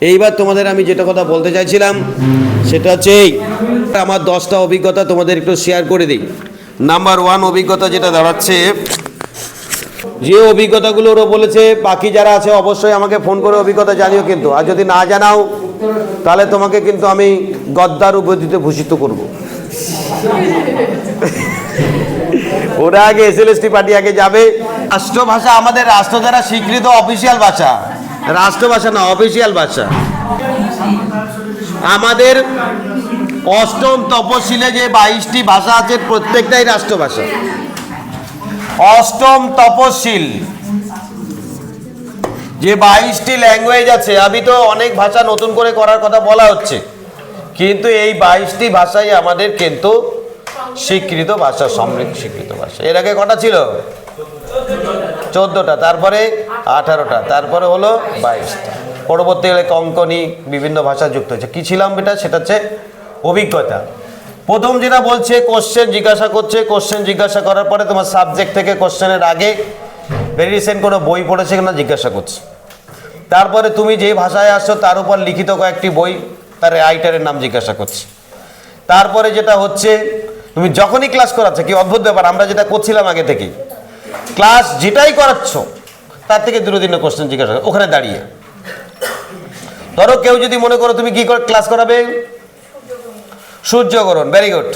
এইবার তোমাদের আমি যেটা কথা বলতে চাইছিলাম সেটা হচ্ছে এই, আমার 10টা অভিজ্ঞতা তোমাদের একটু শেয়ার করে দিই। নাম্বার 1 অভিজ্ঞতা যেটা দাঁড়াচ্ছে, যে অভিজ্ঞতাগুলো ওরা বলেছে, বাকি যারা আছে অবশ্যই আমাকে ফোন করে অভিজ্ঞতা জানিও কিন্তু, আর যদি না জানাও তাহলে তোমাকে কিন্তু আমি গদ্দার উপাধিতে ভূষিত করব। ওরা আগে এসএলএসটি পার্টি আগে যাবে। রাষ্ট্রভাষা আমাদের রাষ্ট্র দ্বারা স্বীকৃত অফিসিয়াল ভাষা, রাষ্ট্রভাষা না, অফিসিয়াল ভাষা। আমাদের অষ্টম তপশিলে যে 22টি ভাষা আছে প্রত্যেকটাই রাষ্ট্রভাষা। অষ্টম তপশিল যে 22টি ল্যাঙ্গুয়েজ আছে, আমি তো অনেক ভাষা নতুন করে করার কথা বলা হচ্ছে, কিন্তু এই 22টি ভাষাই আমাদের কিন্তু স্বীকৃত ভাষা, সমৃদ্ধ স্বীকৃত ভাষা। এর আগে কটা ছিল? 14টা, তারপরে 18টা, তারপরে হলো 22টা, পরবর্তীকালে কঙ্কনি বিভিন্ন ভাষা যুক্ত হয়েছে। কি ছিলাম এটা? সেটা হচ্ছে অভিজ্ঞতা। প্রথম যেটা বলছে, কোশ্চেন জিজ্ঞাসা করছে, কোশ্চেন জিজ্ঞাসা করার পরে তোমার সাবজেক্ট থেকে কোশ্চেনের আগে ভেরিয়েশন কোনো বই পড়েছে কিনা জিজ্ঞাসা করছে। তারপরে তুমি যে ভাষায় আসছো তার উপর লিখিত কয়েকটি বই, তার রাইটারের নাম জিজ্ঞাসা করছে। তারপরে যেটা হচ্ছে, তুমি যখনই ক্লাস করাচ্ছ, কি অদ্ভুত ব্যাপার, আমরা যেটা করছিলাম আগে থেকে, ক্লাস যেটাই করাচ্ছ তার থেকে দুটো কোশ্চেন জিজ্ঞাসা করো ওখানে দাঁড়িয়ে। ধরো কেউ যদি মনে করো তুমি কি করে ক্লাস করাবে, সূর্যগ্রহণ, ভেরি গুড,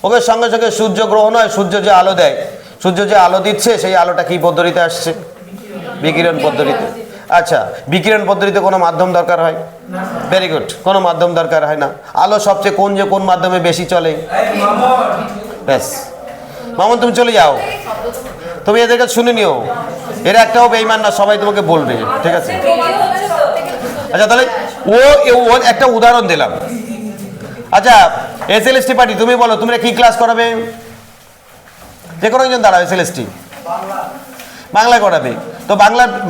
ওকে সঙ্গে সঙ্গে সূর্যগ্রহণ হয়, সূর্য যে আলো দেয়, সূর্য যে আলো দিচ্ছে সেই আলোটা কি পদ্ধতিতে আসছে? বিকিরণ পদ্ধতিতে। আচ্ছা, বিকিরণ পদ্ধতিতে কোনো মাধ্যম দরকার হয়? ভেরি গুড, কোনো মাধ্যম দরকার হয় না। আলো সবচেয়ে কোন মাধ্যমে বেশি চলে? ব্যাস, মামুন তুমি চলে যাও, তুমি এদের কাছে শুনে নিও, এরা একটাও বেঈমান না, সবাই তোমাকে বলবে, ঠিক আছে? আচ্ছা, তাহলে ও একটা উদাহরণ দিলাম। আচ্ছা, এসএলএসটি পার্টি, তুমি বলো তোমরা কি ক্লাস করাবে? যে কোনো একজন দাঁড়াও, এসএলএসটি বাংলা করাবে, তো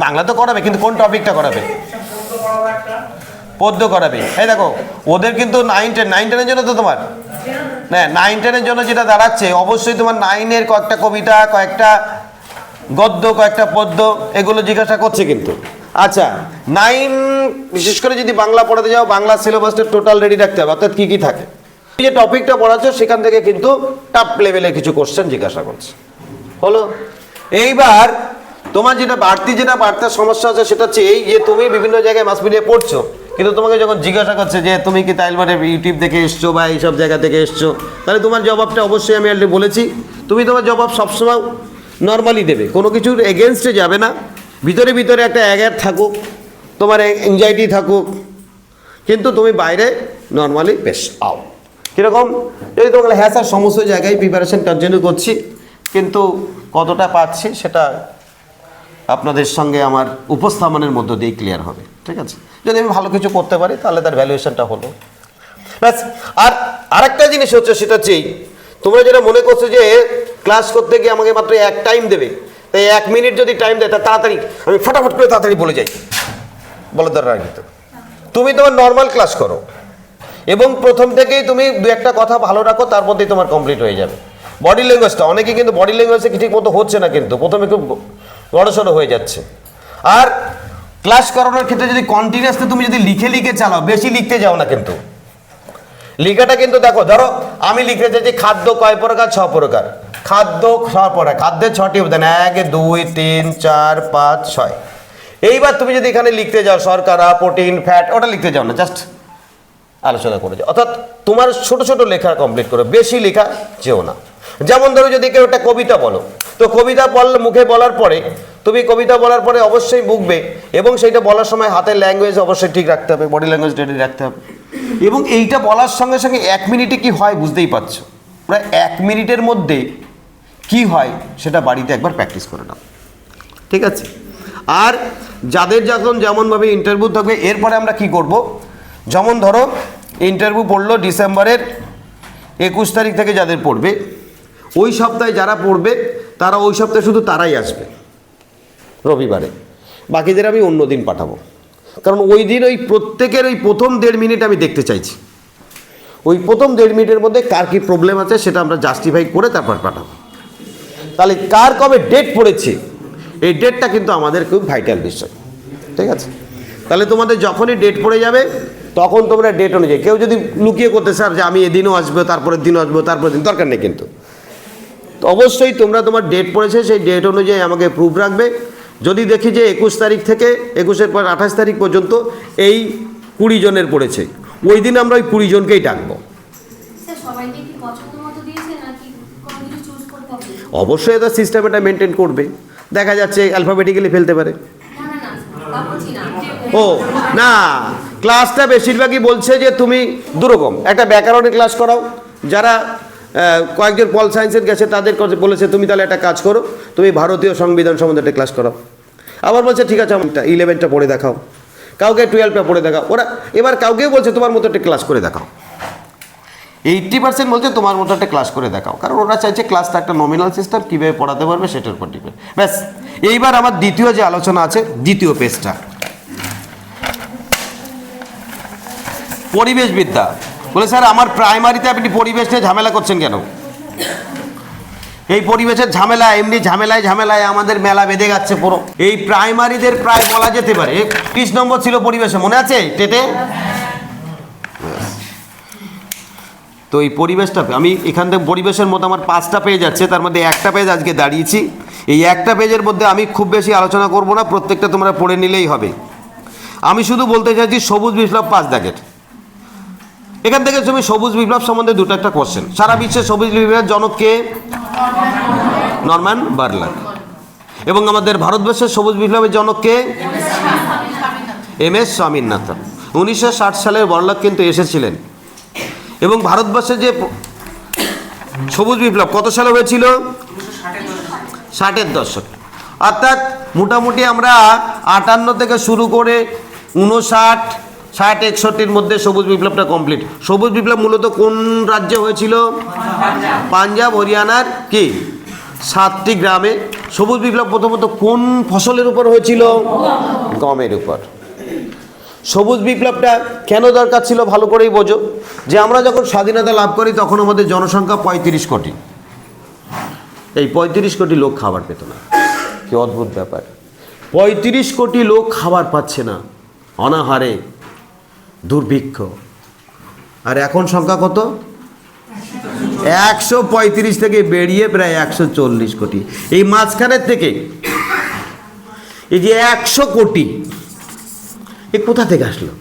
বাংলা তো করাবে, কিন্তু কোন টপিকটা করাবে? পদ্য করাবে। এই দেখো, ওদের কিন্তু 9-10 জন্য তো তোমার, হ্যাঁ 9-10 জন্য যেটা দাঁড়াচ্ছে, অবশ্যই তোমার 9-এর কয়েকটা কবিতা, কয়েকটা গদ্য, কয়েকটা পদ্য, এগুলো জিজ্ঞাসা করছে কিন্তু। আচ্ছা, 9 বিশেষ করে যদি বাংলা পড়াতে যাও, বাংলা সিলেবাসটা টোটাল রেডি রাখতে হবে, অর্থাৎ কি কি থাকে, যে টপিকটা পড়াচ্ছ সেখান থেকে কিন্তু টপ লেভেলের কিছু কোশ্চেন জিজ্ঞাসা করছে। হলো, এইবার তোমার যেটা বাড়তার সমস্যা আছে সেটা হচ্ছে এই যে তুমি বিভিন্ন জায়গায় মাস মিডিয়া পড়ছো, কিন্তু তোমাকে যখন জিজ্ঞাসা করছে যে তুমি কি তাইলবারে ইউটিউব থেকে এসছো বা এইসব জায়গা থেকে এসছো, তাহলে তোমার জবাবটা অবশ্যই আমি অলরেডি বলেছি, তুমি তোমার জবাব সবসময় নর্মালি দেবে, কোনো কিছুর এগেনস্টে যাবে না। ভিতরে ভিতরে একটা অ্যাগার থাকুক, তোমার অ্যাংজাইটি থাকুক, কিন্তু তুমি বাইরে নর্মালি বেশ আও। কীরকম? যদি তোমাকে হ্যাঁ স্যার সমস্ত জায়গায় প্রিপারেশন কন্টিনিউ করছি, কিন্তু কতটা পাচ্ছি সেটা আপনাদের সঙ্গে আমার উপস্থাপনের মধ্য দিয়ে ক্লিয়ার হবে, ঠিক আছে? যদি আমি ভালো কিছু করতে পারি তাহলে তার ভ্যালুয়েশনটা হলো ব্যাস। আর আরেকটা জিনিস হচ্ছে, সেটা হচ্ছে তোমরা যেটা মনে করছো যে ক্লাস করতে গিয়ে আমাকে মাত্র 1 টাইম দেবে, তাই 1 মিনিট যদি টাইম দেয় তা তাড়াতাড়ি আমি ফটাফট করে তাড়াতাড়ি বলে যাই, বলার দরকার কিন্তু। তুমি তোমার নর্মাল ক্লাস করো এবং প্রথম থেকেই তুমি 2-1টা কথা ভালো রাখো, তার মধ্যেই তোমার কমপ্লিট হয়ে যাবে। বডি ল্যাঙ্গুয়েজটা, অনেকে কিন্তু বডি ল্যাঙ্গুয়েজে ঠিক মতো হচ্ছে না, কিন্তু প্রথমে খুব বড়সড় হয়ে যাচ্ছে। আর ক্লাস করানোর ক্ষেত্রে যদি কন্টিনিউয়াসলি তুমি যদি লিখে চালাও, বেশি লিখতে যাও না কিন্তু। লেখাটা কিন্তু দেখো, ধরো আমি লিখতে চাইছি খাদ্য কয় প্রকার? 6 প্রকার। খাদ্য 6 প্রকার, খাদ্যের 6টি উপাদান, 1, 2, 3, 4, 5, 6। এইবার তুমি যদি এখানে লিখতে যাও শর্করা, প্রোটিন, ফ্যাট, ওটা লিখতে যাও না, জাস্ট আলোচনা করে যাও। অর্থাৎ তোমার ছোট ছোট লেখা কমপ্লিট করো, বেশি লেখা যেও না। যেমন ধরো যদি কেউ একটা কবিতা বলো, তো কবিতা মুখে বলার পরে তুমি কবিতা বলার পরে অবশ্যই বুঝবে, এবং সেইটা বলার সময় হাতের ল্যাঙ্গুয়েজ অবশ্যই ঠিক রাখতে হবে, বডি ল্যাঙ্গুয়েজ রেডি রাখতে হবে। এবং এইটা বলার সঙ্গে সঙ্গে 1 মিনিটে কি হয় বুঝতেই পারছো, প্রায় 1 মিনিটের মধ্যে কি হয় সেটা বাড়িতে একবার প্র্যাকটিস করে নাও, ঠিক আছে? আর যাদের যখন যেমনভাবে ইন্টারভিউ থাকবে, এরপরে আমরা কি করব, যেমন ধরো ইন্টারভিউ পড়লো ডিসেম্বরের 21 তারিখ থেকে, যাদের পড়বে ওই সপ্তাহে, যারা পড়বে তারা ওই সপ্তাহে শুধু তারাই আসবে রবিবারে, বাকিদের আমি অন্য দিন পাঠাবো। কারণ ওই দিন ওই প্রত্যেকের ওই প্রথম 1.5 মিনিট আমি দেখতে চাইছি, ওই প্রথম 1.5 মিনিটের মধ্যে কার কী প্রবলেম আছে সেটা আমরা জাস্টিফাই করে তারপর পাঠাবো। তাহলে কার কবে ডেট পড়েছে, এই ডেটটা কিন্তু আমাদের খুব ভাইটাল বিষয়, ঠিক আছে? তাহলে তোমাদের যখনই ডেট পড়ে যাবে তখন তোমরা ডেট অনুযায়ী, কেউ যদি লুকিয়ে করতে স্যার যে আমি এদিনও আসবো, তারপরের দিনও আসবো, তারপরের দিন, দরকার নেই কিন্তু। তো অবশ্যই তোমরা তোমার ডেট পড়েছে সেই ডেট অনুযায়ী আমাকে প্রুফ রাখবে। যদি দেখি যে 21 তারিখ থেকে 21-এর পর 28 তারিখ পর্যন্ত এই 20 জনের পড়েছে, ওই দিন আমরা ওই 20 জনকেই ডাকবো। অবশ্যই এটা সিস্টেম এটা মেনটেন করবে। দেখা যাচ্ছে অ্যালফাবেটিক্যালি ফেলতে পারে। ও না, ক্লাসটা বেশিরভাগই বলছে যে তুমি দুরকম, একটা ব্যাকরণের ক্লাস করাও, যারা কয়েকজন পল সায়েন্সের গেছে তাদের বলেছে তুমি তাহলে একটা কাজ করো, তুমি ভারতীয় সংবিধান সম্বন্ধে একটা ক্লাস করাও। আবার বলছে ঠিক আছে আমারটা 11টা পড়ে দেখাও, কাউকে 12টা পড়ে দেখাও। ওরা এবার কাউকেও বলছে তোমার মতো একটা ক্লাস করে দেখাও। 80% বলছে তোমার মতো একটা ক্লাস করে দেখাও, কারণ ওরা চাইছে ক্লাসটা একটা নমিনাল সিস্টেম, কীভাবে পড়াতে পারবে সেটার উপর ডিপেন্ড। ব্যাস, এইবার আমার দ্বিতীয় যে আলোচনা আছে, দ্বিতীয় পেজটা পরিবেশবিদ্যা। বলে স্যার আমার প্রাইমারিতে আপনি পরিবেশ নিয়ে ঝামেলা করছেন কেন? এই পরিবেশের ঝামেলা, এমনি ঝামেলায় আমাদের মেলা বেঁধে যাচ্ছে পুরো। এই প্রাইমারিদের প্রায় বলা যেতে পারে 30 নম্বর ছিল পরিবেশে, মনে আছে টেটে? তো এই পরিবেশটা আমি এখান থেকে পরিবেশের মতো আমার 5টা পেজ আছে, তার মধ্যে একটা পেজ আজকে দাঁড়িয়েছি। এই একটা পেজের মধ্যে আমি খুব বেশি আলোচনা করব না, প্রত্যেকটা তোমরা পড়ে নিলেই হবে। আমি শুধু বলতে চাইছি সবুজ বিপ্লব 5 দাগের। এখান থেকে তুমি সবুজ বিপ্লব সম্বন্ধে দুটো একটা কোশ্চেন। সারা বিশ্বে সবুজ বিপ্লবের জনক কে? নরম্যান বার্লার। এবং আমাদের ভারতবর্ষের সবুজ বিপ্লবের জনক কে? এম.এস. স্বামীনাথন। 1960 সালের বার্লার কিন্তু এসেছিলেন। এবং ভারতবর্ষে যে সবুজ বিপ্লব কত সালে হয়েছিল? 60-এর দশক। অর্থাৎ মোটামুটি আমরা 58 থেকে শুরু করে 59, 60, 61-র মধ্যে সবুজ বিপ্লবটা কমপ্লিট। সবুজ বিপ্লব মূলত কোন রাজ্যে হয়েছিল? পাঞ্জাব, হরিয়ানার কি 7টি গ্রামে। সবুজ বিপ্লব প্রথমত কোন ফসলের উপর হয়েছিল? গমের উপর। সবুজ বিপ্লবটা কেন দরকার ছিল ভালো করেই বোঝো, যে আমরা যখন স্বাধীনতা লাভ করি তখন আমাদের জনসংখ্যা 35 কোটি। এই 35 কোটি লোক খাবার পেত না। কি অদ্ভুত ব্যাপার, 35 কোটি লোক খাবার পাচ্ছে না, অনাহারে, দুর্ভিক্ষ। আর এখন সংখ্যা কত? 135 থেকে বেরিয়ে প্রায় 140 কোটি। এই মাঝখানের থেকে এই যে 100 কোটি, এ কোথা থেকে আসলো?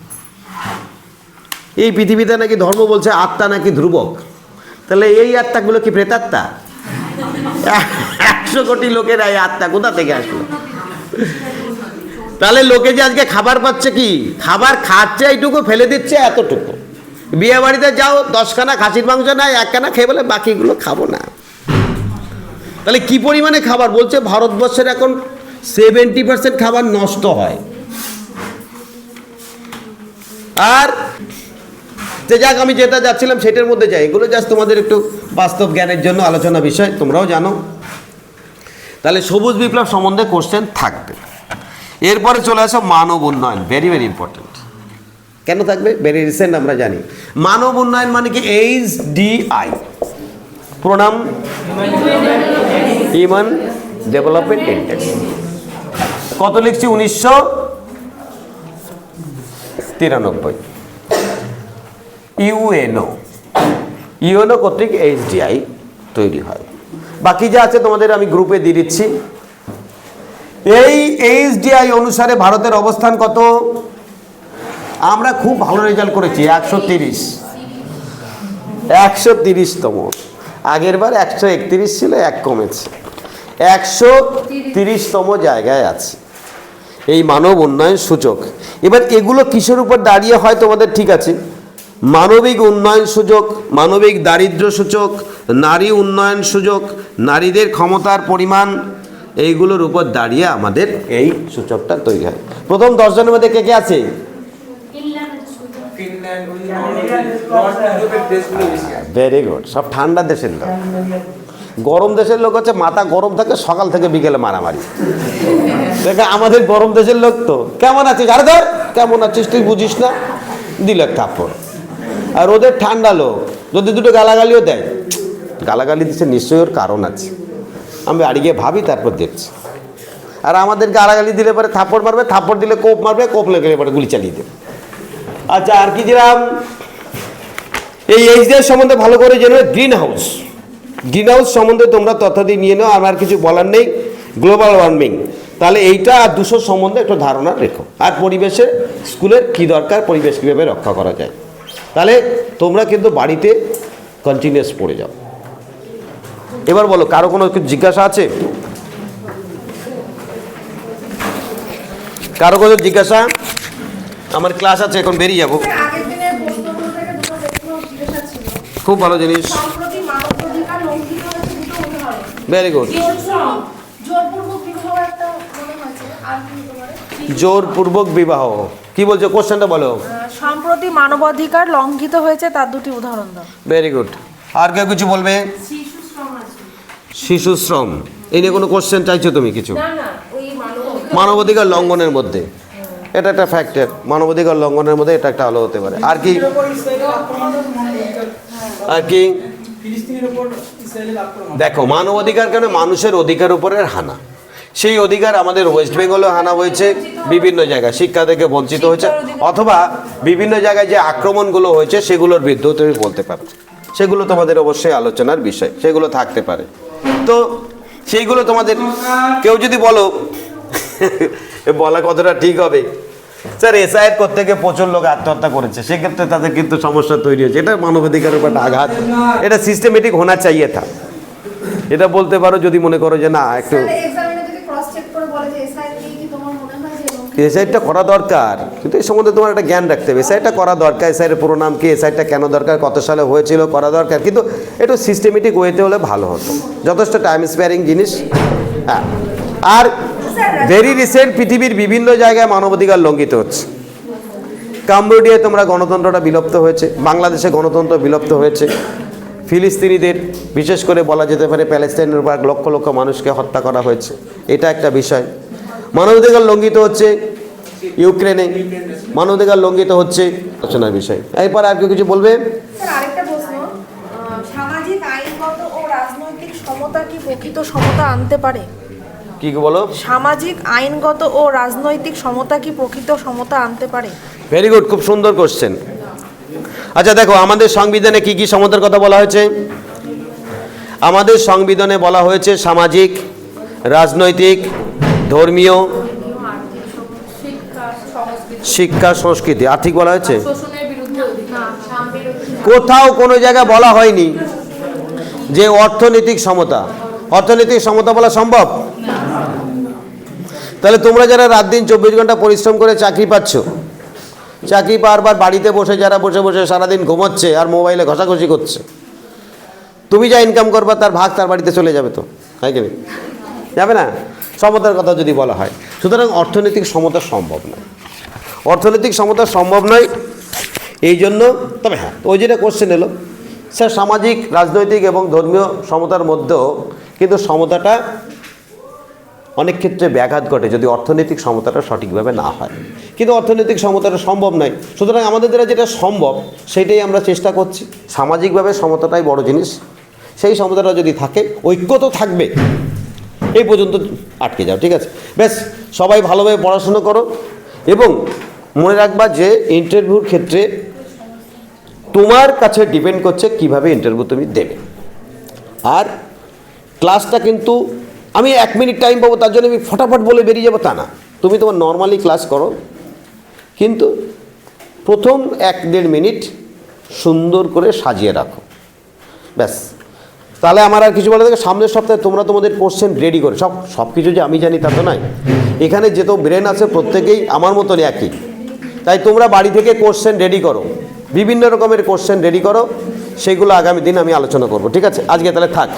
এই পৃথিবীতে নাকি ধর্ম বলছে আত্মা নাকি ধ্রুবক, তাহলে এই আত্মাগুলো কি প্রেতাত্মা? 100 কোটি লোকের এই আত্মা কোথা থেকে আসলো? তাহলে লোকে যে আজকে খাবার পাচ্ছে, কি খাবার খাচ্ছে এইটুকু, ফেলে দিচ্ছে এতটুকু। বিয়ে বাড়িতে যাও 10খানা খাসির মাংস নাই, 1খানা খেয়ে বলে বাকিগুলো খাবো না। তাহলে কি পরিমাণে খাবার? বলছে ভারতবর্ষের এখন 70% খাবার নষ্ট হয়। আর যে যাক, আমি যেটা যাচ্ছিলাম সেটার মধ্যে যাই, এগুলো জাস্ট তোমাদের একটু বাস্তব জ্ঞানের জন্য আলোচনা বিষয়, তোমরাও জানো। তাহলে সবুজ বিপ্লব সম্বন্ধে কোশ্চেন থাকবে। এরপরে চলে আসো মানব উন্নয়ন, ভেরি ভেরি ইম্পর্টেন্ট। কেন থাকবে? ভেরি রিসেন্ট আমরা জানি। মানব উন্নয়ন মানে কি? HDI, প্রোনাম হিউম্যান ডেভেলপমেন্ট ইন্ডেক্স। কত লিখছি? 1993। ইউএনও কর্তৃক HDI তৈরি হয়। বাকি যা আছে তোমাদের আমি গ্রুপে দিয়ে দিচ্ছি। এই HDI অনুসারে ভারতের অবস্থান কত? আমরা খুব ভালো রেজাল্ট করেছি, 130তম। আগের বার 131 ছিল, 1 কমেছে, 130তম জায়গায় আছে এই মানব উন্নয়ন সূচক। এবার এগুলো কিসের উপর দাঁড়িয়ে হয় তোমাদের? ঠিক আছে, মানবিক উন্নয়ন সূচক, মানবিক দারিদ্র্য সূচক, নারী উন্নয়ন সূচক, নারীদের ক্ষমতার পরিমাণ, এইগুলোর উপর দাঁড়িয়ে আমাদের এই সূচকটা তৈরি হয়। প্রথম 10 জনের মধ্যে কে কে আছে? ভেরি গুড, সব ঠান্ডা দেশের লোক। গরম দেশের লোক হচ্ছে মাথা গরম থাকে, সকাল থেকে বিকেলে মারামারি। আমাদের গরম দেশের লোক তো কেমন আছিস, আরে ধর কেমন আছিস তুই বুঝিস না, দিল এক থাপ্পড়। আর ওদের ঠান্ডা লোক, যদি দুটো গালাগালিও দেয়, গালাগালি দিচ্ছে নিশ্চয়ই ওর কারণ আছে। আমি বাড়ি গিয়ে ভাবি, তারপর দেখছি। আর আমাদেরকে গালাগালি দিলে পরে থাপ্পড় মারবে, থাপ্পড় দিলে কোপ মারবে, কোপ লেগে পরে গুলি চালিয়ে দেবে। আচ্ছা, আর কি দিলাম? এই এইচডিএস সম্বন্ধে ভালো করে জেনে গ্রিন হাউস। গ্রিন হাউস সম্বন্ধে তোমরা তথ্যাদি নিয়ে নাও, আমার কিছু বলার নেই। গ্লোবাল ওয়ার্মিং, তাহলে এইটা আর দূষণ সম্বন্ধে একটু ধারণা রেখো। আর পরিবেশে স্কুলের কি দরকার, পরিবেশ কীভাবে রক্ষা করা যায়, তাহলে তোমরা কিন্তু বাড়িতে কন্টিনিউয়াস পড়ে যাও। এবার বলো, কারো কোনো জিজ্ঞাসা আছে? কারো কোনো জিজ্ঞাসা? আমার ক্লাস আছে, এখন বেরিয়ে যাবো। খুব ভালো জিনিস, ভেরি গুড। জোরপূর্বক বিবাহ কি বলছো? কোশ্চেনটা বলো। সম্প্রতি মানবাধিকার লঙ্ঘিত হয়েছে, তার দুটি উদাহরণ দাও। Very good. আর কেউ কিছু বলবে? শিশু শ্রম, এই নিয়ে কোনো কোশ্চেন চাইছো তুমি কিছু? মানবাধিকার লঙ্ঘনের মধ্যে এটা একটা ফ্যাক্টর, মানবাধিকার লঙ্ঘনের মধ্যে এটা একটা আলো হতে পারে। আর কি? আর কি? দেখো, মানবাধিকার কেন? মানুষের অধিকার উপরের হানা। সেই অধিকার আমাদের ওয়েস্ট বেঙ্গলে হানা হয়েছে, বিভিন্ন জায়গায় শিক্ষা থেকে বঞ্চিত হয়েছে, অথবা বিভিন্ন জায়গায় যে আক্রমণগুলো হয়েছে সেগুলোর বিরুদ্ধেও তুমি বলতে পারো। সেগুলো তোমাদের অবশ্যই আলোচনার বিষয়, সেগুলো থাকতে পারে। তো সেইগুলো তোমাদের কেউ যদি বলো বলা কতটা ঠিক হবে, স্যার এসআইআর করতে গিয়ে প্রচুর লোক আত্মহত্যা করেছে, সেক্ষেত্রে তাদের কিন্তু সমস্যা তৈরি হয়েছে, এটা মানবাধিকারের উপর একটা আঘাত, এটা সিস্টেমেটিক হোনা চাইয়ে থা, এটা বলতে পারো যদি মনে করো যে না একটু এসআইআরটা করা দরকার, কিন্তু এই সম্বন্ধে তোমার একটা জ্ঞান রাখতে হবে। এসআইআরটা করা দরকার, এসআইআর পুরো নাম কি, এসআইআরটা কেন দরকার, কত সালে হয়েছিল, করা দরকার, কিন্তু একটু সিস্টেমেটিক ওয়েতে হলে ভালো হতো, যথেষ্ট টাইম স্পেয়ারিং জিনিস। হ্যাঁ, আর ভেরি রিসেন্ট পৃথিবীর বিভিন্ন জায়গায় মানবাধিকার লঙ্ঘিত হচ্ছে। কাম্বোডিয়ায় তোমরা গণতন্ত্রটা বিলুপ্ত হয়েছে, বাংলাদেশে গণতন্ত্র বিলুপ্ত হয়েছে, ফিলিস্তিনিদের বিশেষ করে বলা যেতে পারে প্যালেস্টাইনের উপর লক্ষ লক্ষ মানুষকে হত্যা করা হয়েছে, এটা একটা বিষয়। মানবাধিকার লঙ্ঘিত হচ্ছে ইউক্রেনে, মানবাধিকার লঙ্ঘিত হচ্ছে আলোচনার বিষয়। এরপর আর কেউ কিছু বলবে? আরেকটা প্রশ্ন, সামাজিক আইনগত ও রাজনৈতিক সমতা কি প্রকৃত সমতা আনতে পারে? কি বলো? সামাজিক আইনগত ও রাজনৈতিক সমতা কি প্রকৃত সমতা আনতে পারে? ভেরি গুড, খুব সুন্দর কোশ্চেন। আচ্ছা দেখো, আমাদের সংবিধানে কি কি সমতার কথা বলা হয়েছে? আমাদের সংবিধানে বলা হয়েছে সামাজিক, রাজনৈতিক, ধর্মীয়, শিক্ষা, সংস্কৃতি, আর্থিক বলা হয়েছে। কোথাও কোনো জায়গায় বলা হয়নি যে অর্থনৈতিক সমতা। অর্থনৈতিক সমতা বলা সম্ভব? তাহলে তোমরা যারা রাত দিন 24 ঘন্টা পরিশ্রম করে চাকরি পাচ্ছ, চাকরি পাওয়ার বাড়িতে বসে যারা বসে বসে সারাদিন ঘুমোচ্ছে আর মোবাইলে ঘষাঘষি করছে, তুমি যা ইনকাম করবা তার ভাগ তার বাড়িতে চলে যাবে, তো হয় কি না? যাবে না? সমতার কথা যদি বলা হয়, সুতরাং অর্থনৈতিক সমতা সম্ভব নয়, অর্থনৈতিক সমতা সম্ভব নয়। এই জন্য তবে হ্যাঁ, ওই যেটা কোশ্চেন এলো, স্যার সামাজিক, রাজনৈতিক এবং ধর্মীয় সমতার মধ্যেও কিন্তু সমতাটা অনেক ক্ষেত্রে ব্যাঘাত ঘটে যদি অর্থনৈতিক সমতাটা সঠিকভাবে না হয়, কিন্তু অর্থনৈতিক সমতাটা সম্ভব নয়। সুতরাং আমাদের দ্বারা যেটা সম্ভব সেটাই আমরা চেষ্টা করছি। সামাজিকভাবে সমতাটাই বড় জিনিস, সেই সমতাটা যদি থাকে ঐক্য তো থাকবে, এই পর্যন্ত আটকে যাও, ঠিক আছে? বেশ, সবাই ভালোভাবে পড়াশুনো করো এবং মনে রাখবা যে ইন্টারভিউর ক্ষেত্রে তোমার কাছে ডিপেন্ড করছে কিভাবে ইন্টারভিউ তুমি দেবে। আর ক্লাসটা কিন্তু আমি 1 মিনিট টাইম পাবো তার জন্য আমি ফটাফট বলে বেরিয়ে যাবো তা না, তুমি তোমার নর্মালি ক্লাস করো, কিন্তু প্রথম 1-1.5 মিনিট সুন্দর করে সাজিয়ে রাখো, ব্যাস। তাহলে আমার আর কিছু বলে থাকে, সামনের সপ্তাহে তোমরা তোমাদের কোশ্চেন রেডি করে সব কিছু যে আমি জানি তা তো নয়, এখানে যে তো ব্রেন আছে প্রত্যেকেই আমার মতন একই, তাই তোমরা বাড়ি থেকে কোশ্চেন রেডি করো, বিভিন্ন রকমের কোশ্চেন রেডি করো, সেগুলো আগামী দিন আমি আলোচনা করব, ঠিক আছে? আজকে তাহলে থাক।